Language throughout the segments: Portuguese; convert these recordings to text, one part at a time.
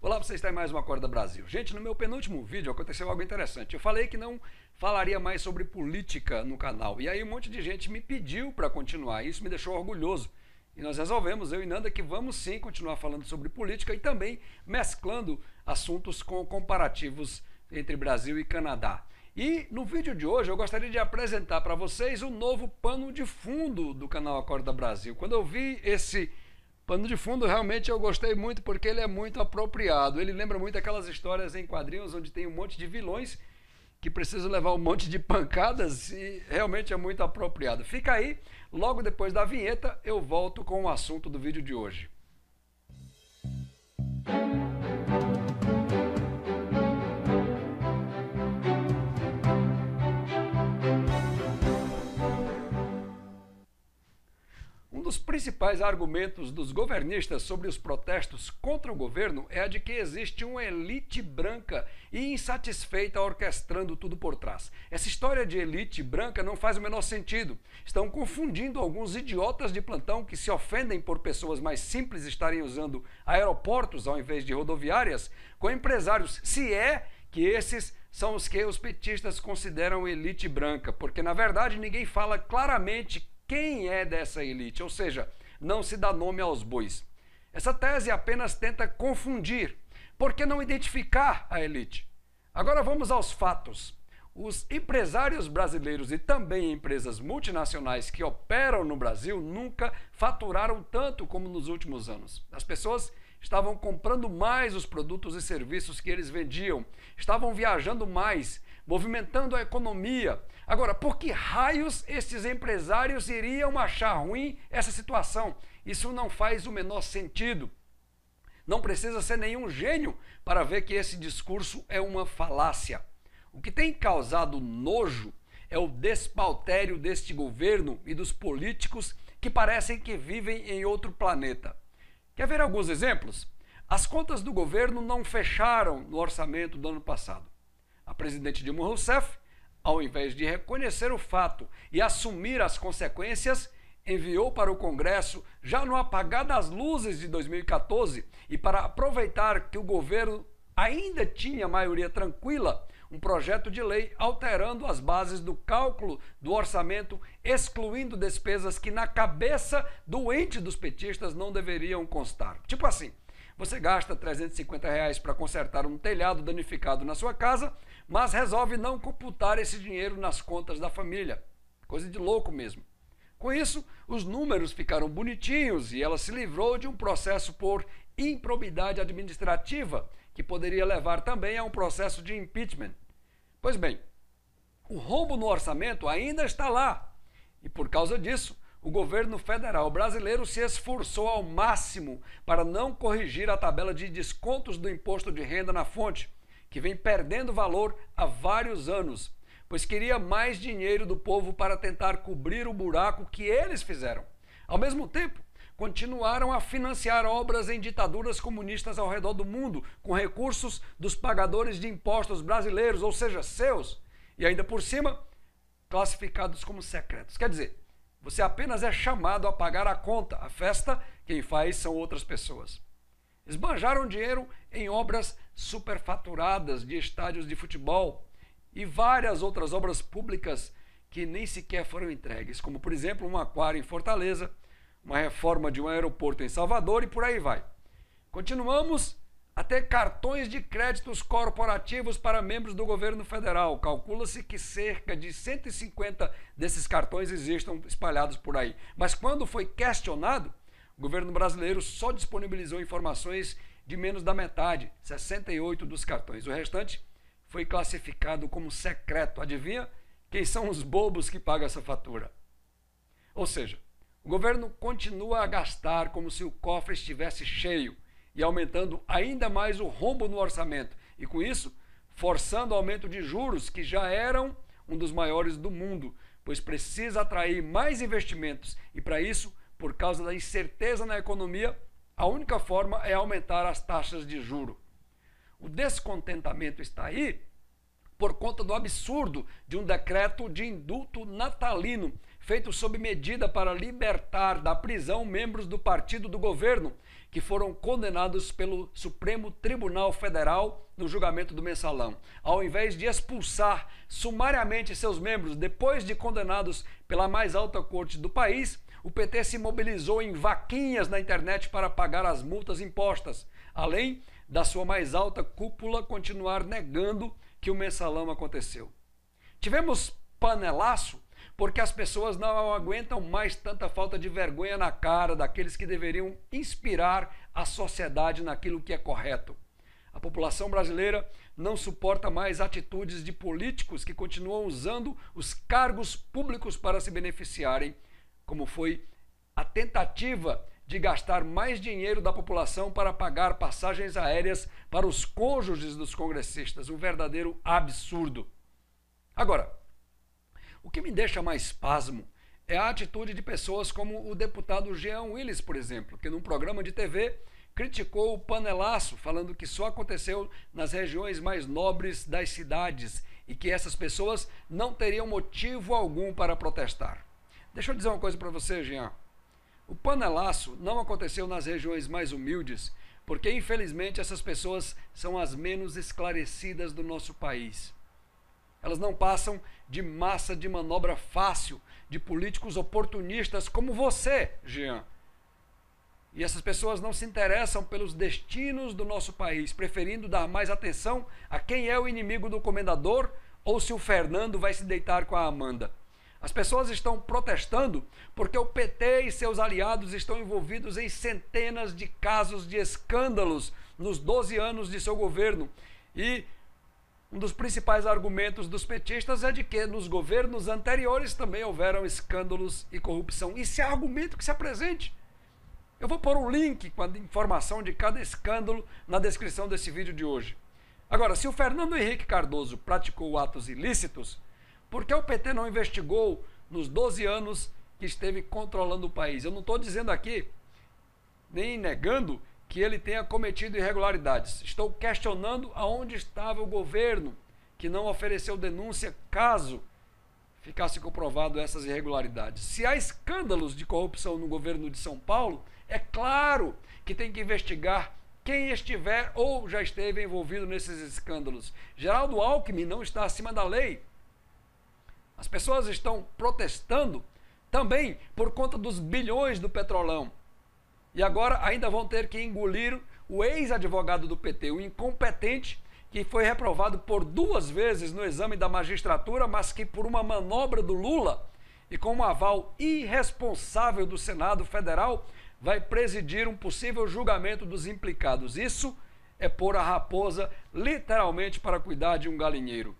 Olá, você está em mais uma Acorda Brasil. Gente, no meu penúltimo vídeo aconteceu algo interessante. Eu falei que não falaria mais sobre política no canal. E aí um monte de gente me pediu para continuar. Isso me deixou orgulhoso. E nós resolvemos, eu e Nanda, que vamos sim continuar falando sobre política e também mesclando assuntos com comparativos entre Brasil e Canadá. E no vídeo de hoje eu gostaria de apresentar para vocês o novo pano de fundo do canal Acorda Brasil. Quando eu vi esse pano de fundo, realmente eu gostei muito porque ele é muito apropriado. Ele lembra muito aquelas histórias em quadrinhos onde tem um monte de vilões que precisam levar um monte de pancadas e realmente é muito apropriado. Fica aí, logo depois da vinheta eu volto com o assunto do vídeo de hoje. Um dos principais argumentos dos governistas sobre os protestos contra o governo é a de que existe uma elite branca e insatisfeita orquestrando tudo por trás. Essa história de elite branca não faz o menor sentido. Estão confundindo alguns idiotas de plantão que se ofendem por pessoas mais simples estarem usando aeroportos ao invés de rodoviárias com empresários, se é que esses são os que os petistas consideram elite branca, porque na verdade ninguém fala claramente quem é dessa elite, ou seja, não se dá nome aos bois. Essa tese apenas tenta confundir. Por que não identificar a elite? Agora vamos aos fatos. Os empresários brasileiros e também empresas multinacionais que operam no Brasil nunca faturaram tanto como nos últimos anos. As pessoas estavam comprando mais os produtos e serviços que eles vendiam, estavam viajando mais, movimentando a economia. Agora, por que raios esses empresários iriam achar ruim essa situação? Isso não faz o menor sentido. Não precisa ser nenhum gênio para ver que esse discurso é uma falácia. O que tem causado nojo é o despautério deste governo e dos políticos que parecem que vivem em outro planeta. Quer ver alguns exemplos? As contas do governo não fecharam no orçamento do ano passado. A presidente Dilma Rousseff, ao invés de reconhecer o fato e assumir as consequências, enviou para o Congresso, já no apagar das luzes de 2014, e para aproveitar que o governo ainda tinha maioria tranquila, um projeto de lei alterando as bases do cálculo do orçamento, excluindo despesas que na cabeça doente dos petistas não deveriam constar. Tipo assim, você gasta R$350 para consertar um telhado danificado na sua casa, mas resolve não computar esse dinheiro nas contas da família. Coisa de louco mesmo. Com isso, os números ficaram bonitinhos e ela se livrou de um processo por improbidade administrativa, que poderia levar também a um processo de impeachment. Pois bem, o rombo no orçamento ainda está lá. E por causa disso, o governo federal brasileiro se esforçou ao máximo para não corrigir a tabela de descontos do imposto de renda na fonte, que vem perdendo valor há vários anos, pois queria mais dinheiro do povo para tentar cobrir o buraco que eles fizeram. Ao mesmo tempo, continuaram a financiar obras em ditaduras comunistas ao redor do mundo, com recursos dos pagadores de impostos brasileiros, ou seja, seus, e ainda por cima, classificados como secretos. Quer dizer, você apenas é chamado a pagar a conta, a festa, quem faz são outras pessoas. Esbanjaram dinheiro em obras superfaturadas de estádios de futebol e várias outras obras públicas que nem sequer foram entregues, como por exemplo um aquário em Fortaleza, uma reforma de um aeroporto em Salvador e por aí vai. Continuamos a ter cartões de créditos corporativos para membros do governo federal. Calcula-se que cerca de 150 desses cartões existam espalhados por aí. Mas quando foi questionado, o governo brasileiro só disponibilizou informações de menos da metade, 68 dos cartões. O restante foi classificado como secreto. Adivinha quem são os bobos que pagam essa fatura? Ou seja, o governo continua a gastar como se o cofre estivesse cheio e aumentando ainda mais o rombo no orçamento e, com isso, forçando o aumento de juros que já eram um dos maiores do mundo, pois precisa atrair mais investimentos e, para isso, por causa da incerteza na economia, a única forma é aumentar as taxas de juro. O descontentamento está aí por conta do absurdo de um decreto de indulto natalino feito sob medida para libertar da prisão membros do partido do governo que foram condenados pelo Supremo Tribunal Federal no julgamento do Mensalão. Ao invés de expulsar sumariamente seus membros depois de condenados pela mais alta corte do país, o PT se mobilizou em vaquinhas na internet para pagar as multas impostas, além da sua mais alta cúpula continuar negando que o Mensalão aconteceu. Tivemos panelaço porque as pessoas não aguentam mais tanta falta de vergonha na cara daqueles que deveriam inspirar a sociedade naquilo que é correto. A população brasileira não suporta mais atitudes de políticos que continuam usando os cargos públicos para se beneficiarem, como foi a tentativa de gastar mais dinheiro da população para pagar passagens aéreas para os cônjuges dos congressistas, um verdadeiro absurdo. Agora, o que me deixa mais pasmo é a atitude de pessoas como o deputado Jean Willis, por exemplo, que num programa de TV criticou o panelaço, falando que só aconteceu nas regiões mais nobres das cidades e que essas pessoas não teriam motivo algum para protestar. Deixa eu dizer uma coisa para você, Jean. O panelaço não aconteceu nas regiões mais humildes, porque infelizmente essas pessoas são as menos esclarecidas do nosso país. Elas não passam de massa de manobra fácil de políticos oportunistas como você, Jean. E essas pessoas não se interessam pelos destinos do nosso país, preferindo dar mais atenção a quem é o inimigo do comendador ou se o Fernando vai se deitar com a Amanda. As pessoas estão protestando porque o PT e seus aliados estão envolvidos em centenas de casos de escândalos nos 12 anos de seu governo. E um dos principais argumentos dos petistas é de que nos governos anteriores também houveram escândalos e corrupção. Isso é argumento que se apresente. Eu vou pôr um link com a informação de cada escândalo na descrição desse vídeo de hoje. Agora, se o Fernando Henrique Cardoso praticou atos ilícitos, por que o PT não investigou nos 12 anos que esteve controlando o país? Eu não estou dizendo aqui, nem negando, que ele tenha cometido irregularidades. Estou questionando aonde estava o governo que não ofereceu denúncia caso ficasse comprovado essas irregularidades. Se há escândalos de corrupção no governo de São Paulo, é claro que tem que investigar quem estiver ou já esteve envolvido nesses escândalos. Geraldo Alckmin não está acima da lei. As pessoas estão protestando também por conta dos bilhões do Petrolão. E agora ainda vão ter que engolir o ex-advogado do PT, o incompetente, que foi reprovado por 2 vezes no exame da magistratura, mas que por uma manobra do Lula e com um aval irresponsável do Senado Federal, vai presidir um possível julgamento dos implicados. Isso é pôr a raposa literalmente para cuidar de um galinheiro.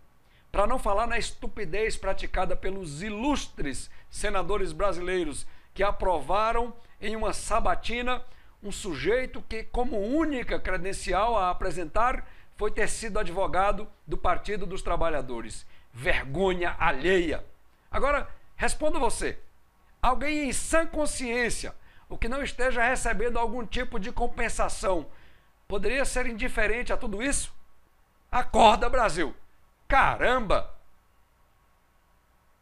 Para não falar na estupidez praticada pelos ilustres senadores brasileiros que aprovaram em uma sabatina um sujeito que, como única credencial a apresentar, foi ter sido advogado do Partido dos Trabalhadores. Vergonha alheia. Agora, responda você. Alguém em sã consciência, o que não esteja recebendo algum tipo de compensação, poderia ser indiferente a tudo isso? Acorda, Brasil! Caramba!